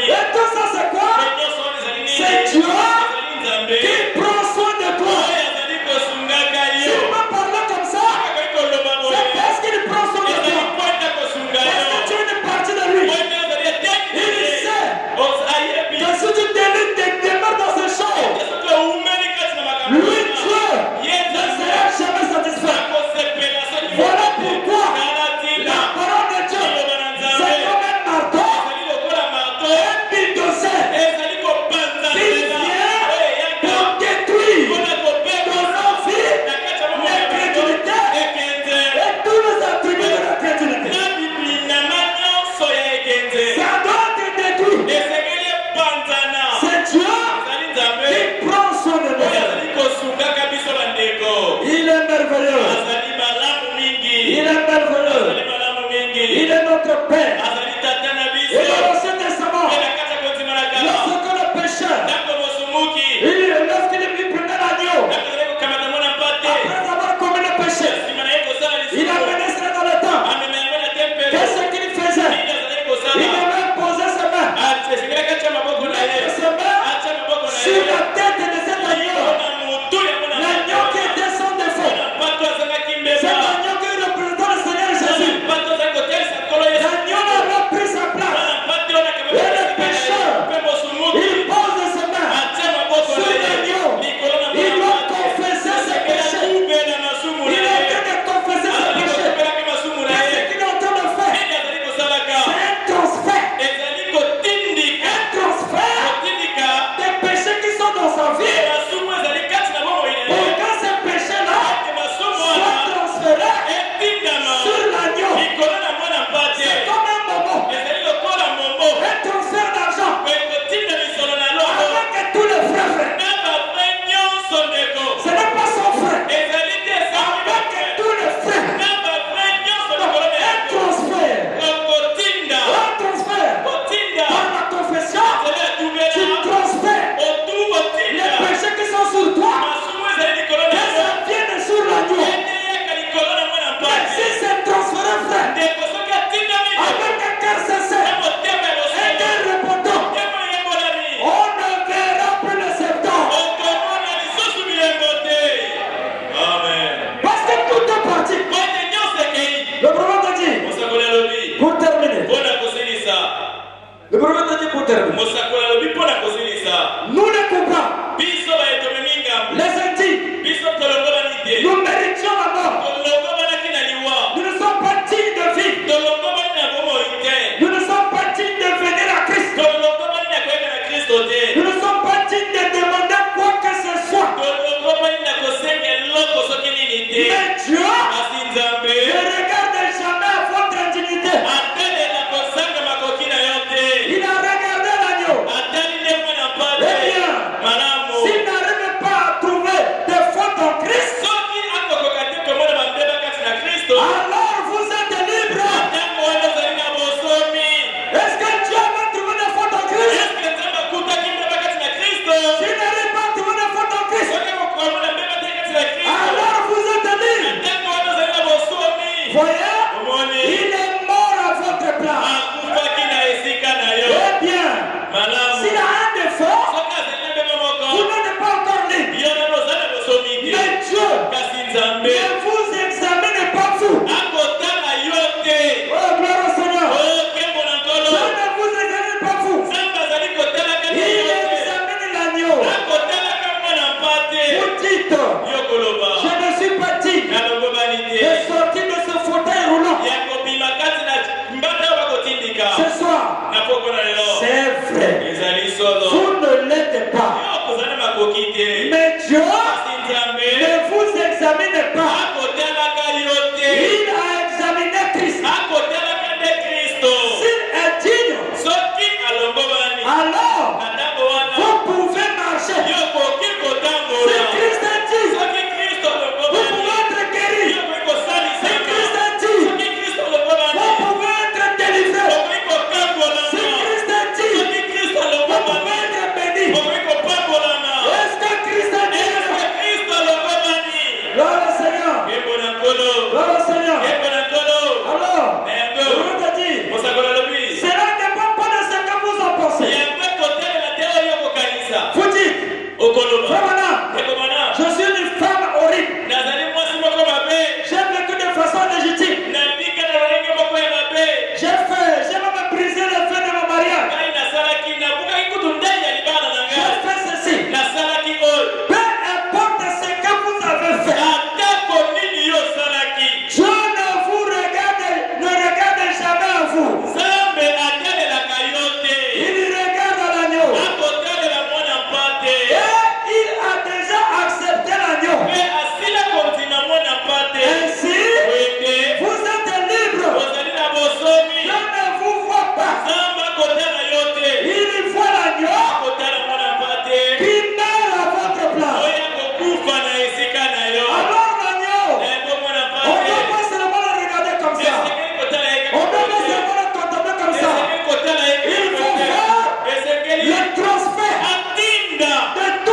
Et tout ça c'est quoi? C'est Dieu qui prend soin de toi. Si tu peux parler comme ça, c'est parce qu'il prend soin de toi. Parce que tu es une partie de lui. Il sait que si tu demeures dans ce champ, lui Dieu ne sera jamais satisfait. Voilà pourquoi la parole de Dieu c'est comme un marteau, un bulldozer qui vient pour détruire ton vie, l'incrédulité et tous les attributs de la crédulité. Ça doit te détruire. C'est Dieu qui prend soin de nous. Il est merveilleux. Il est merveilleux. Il est notre Père. Et dans l'Ancien Testament, lorsque le pécheur, lorsqu'il prenait l'agneau, après avoir commis le péché, il amenait cela dans le temple. Qu'est-ce qu'il faisait? Il devait poser ses mains. Mettre ses mains sur la tête de cet agneau. L'agneau qui était sans défaut. Cet agneau qui représentait le Seigneur Jésus. L'agneau n'a pris sa place. Et le pécheur, il pose ses mains sur l'agneau. Il doit confesser ses péchés. Il est en train de confesser ses péchés. Qu'est-ce qu'il est en train de faire? C'est un transfert. Un transfert des péchés qui sont dans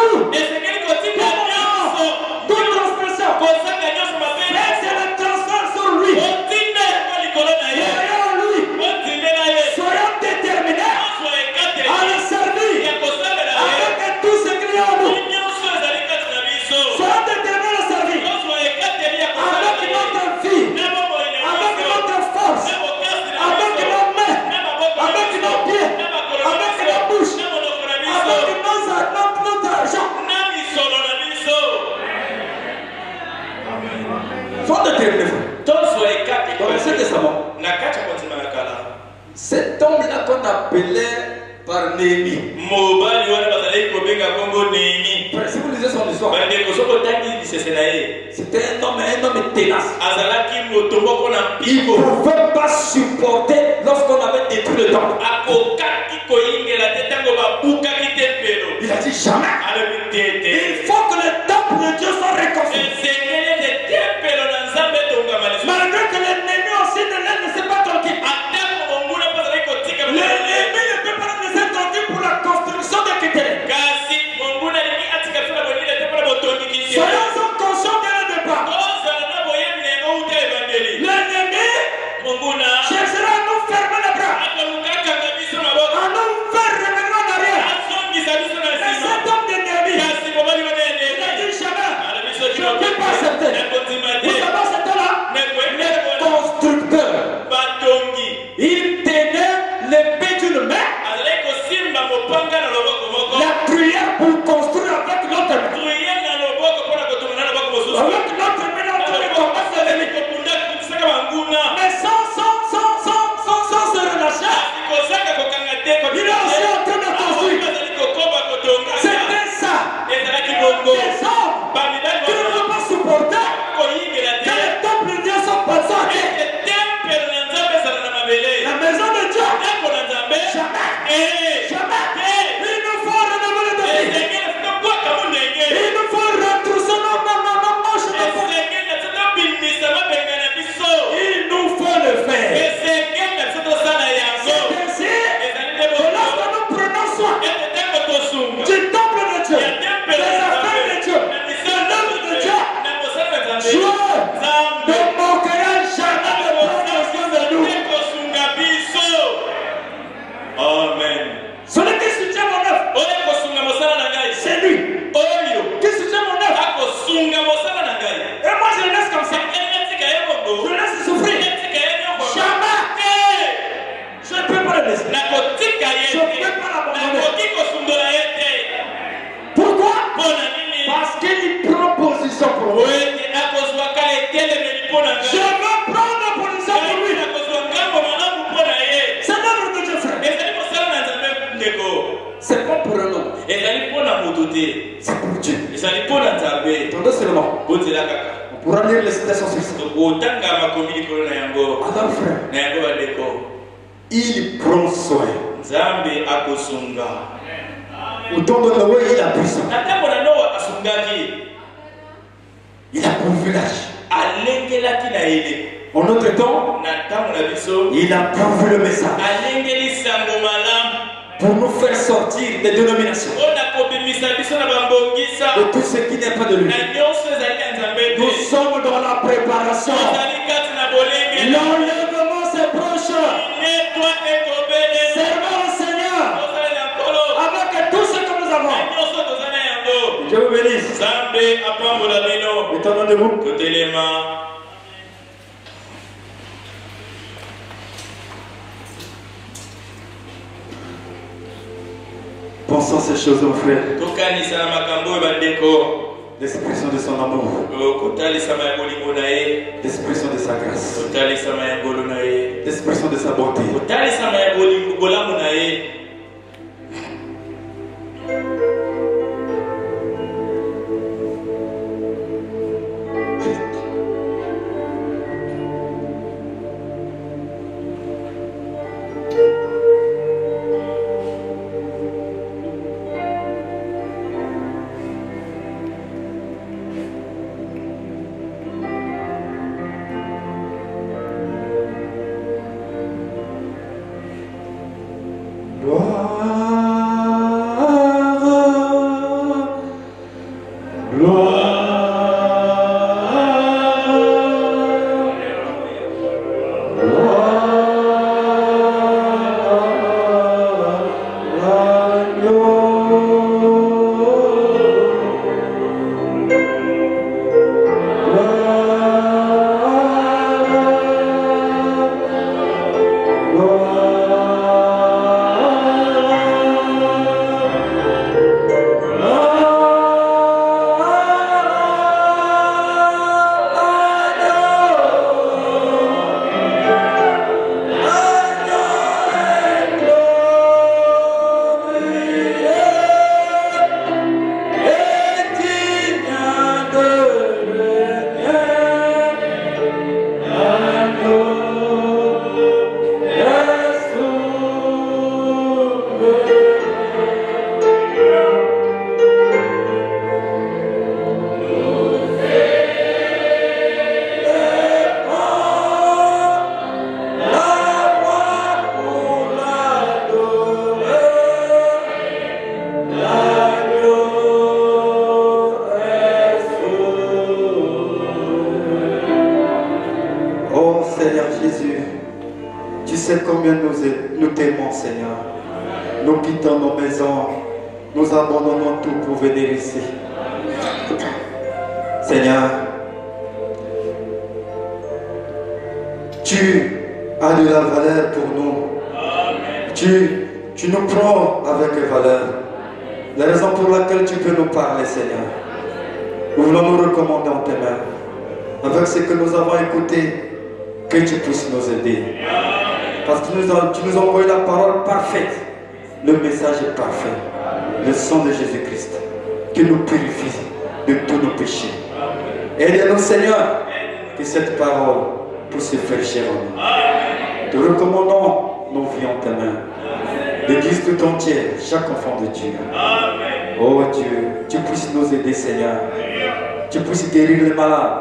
tout. Et c'est quelque chose qui m'a Toute transgression. Laisse le transfert sur lui. Soyons lui. Soyons déterminés à le servir avec tout ce qu'il y a en nous. Soyons déterminés à le servir avec notre vie, avec notre force, avec nos mains, avec nos pieds, avec nos bouches, avec notre argent. Soyons déterminés. Dans l'Ancien Testament, cet homme-là qu'on appelait par Néhémie, si vous lisez son histoire, c'était un homme ténace. Il ne pouvait pas supporter lorsqu'on avait détruit le temple. Il a dit jamais. Il faut que le temple de Dieu soit reconstruit. Malgré que l'ennemi aussi ne sait pas tranquille. L'ennemi ne peut pas nous laisser tranquille pour la construction de Kitele. Soyons conscients dès le départ. L'ennemi cherchera à nous fermer les bras, à nous faire revenir en arrière. Et cet homme de Néhémie, il a dit jamais, je ne peux pas accepter. Vous savez, c'était là le constructeur. Il tenait l'épée d'une main, la cuillère pour construire avec l'autre main. Avec l'autre main, on peut combattre l'ennemi. Mais sans se relâcher, il est aussi en train de construire. C'était ça. Des hommes qui ne vont pas supporter que le temple de Dieu soit passé. La maison de Dieu. Jamais. Il nous faut relever le défi. Il nous faut retrousser nos manches de porte. Il nous faut le faire. C'est ainsi que lorsque nous prenons soin du temple de Dieu, des affaires de Dieu, de l'œuvre de Dieu, Dieu ne manquera jamais de prendre soin de nous. Amen. Celui qui soutient mon œuvre, c'est lui. Qui soutient mon œuvre. Et moi je le laisse comme ça. Je le laisse souffrir. Jamais. Je ne peux pas le laisser. Je ne peux pas l'abandonner. Pourquoi? Parce qu'il prend position pour moi. Je veux prendre position pour lui. C'est l'œuvre de Dieu, frère. C'est pas pour un homme. C'est pour Dieu. Attendez seulement. On pourra lire les citations sur ça. Alors frère, il prend soin. Autant de Noé, il a pris soin. Il a pourvu l'âge. En notre temps, il a pourvu le message pour nous faire sortir des dénominations de tout ce qui n'est pas de lui. Nous sommes dans la préparation. L'enlèvement s'est proche. Servons au Seigneur avec tout ce que nous avons. Dieu vous bénisse. Étonnons debout. Pensons ces choses, mon frère. L'expression de son amour. L'expression de sa grâce. L'expression de sa bonté. combien nous t'aimons, Seigneur. Nous quittons nos maisons, nous abandonnons tout pour venir ici. Seigneur, tu as de la valeur pour nous. Tu nous prends avec valeur. La raison pour laquelle tu peux nous parler, Seigneur. Nous voulons nous recommander en tes mains. Avec ce que nous avons écouté, que tu puisses nous aider. Parce que tu nous as envoyé la parole parfaite. Le message est parfait. Le sang de Jésus-Christ qui nous purifie de tous nos péchés. Aide-nous, Seigneur, que cette parole puisse se faire chair en nous. Te recommandons nos vies en tes mains. L'Église tout entière, chaque enfant de Dieu. Oh Dieu, tu puisses nous aider, Seigneur. Tu puisses guérir les malades,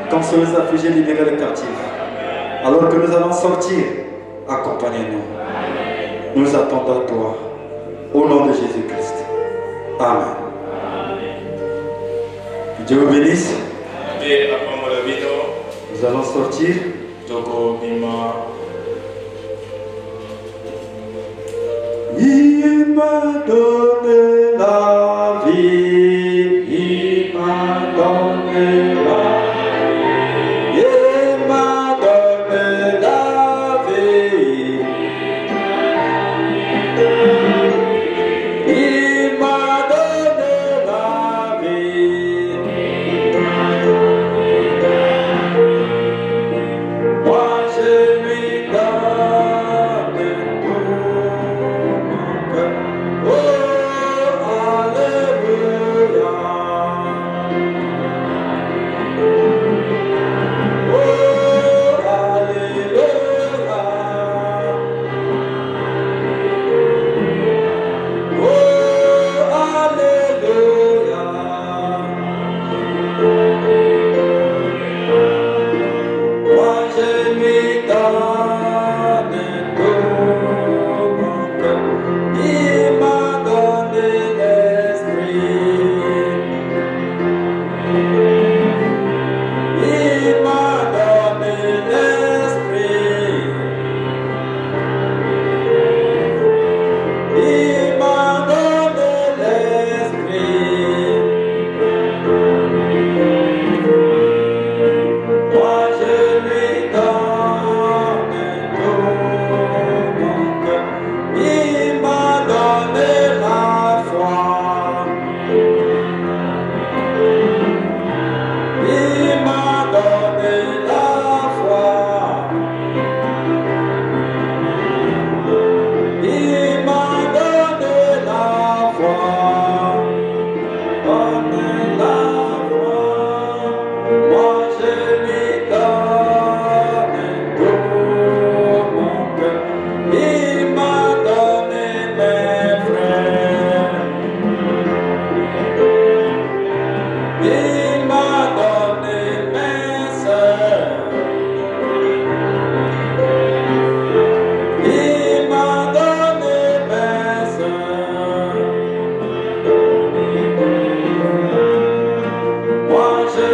comme les affligés, libérer les captifs. Alors que nous allons sortir, accompagnez-nous. Nous attendons toi. Au nom de Jésus-Christ. Amen. Que Dieu vous bénisse. Nous allons sortir. Il m'a donné la vie, il m'a donné la vie, il m'a donné la vie, il m'a donné la vie. Moi je lui donne tout. Moi je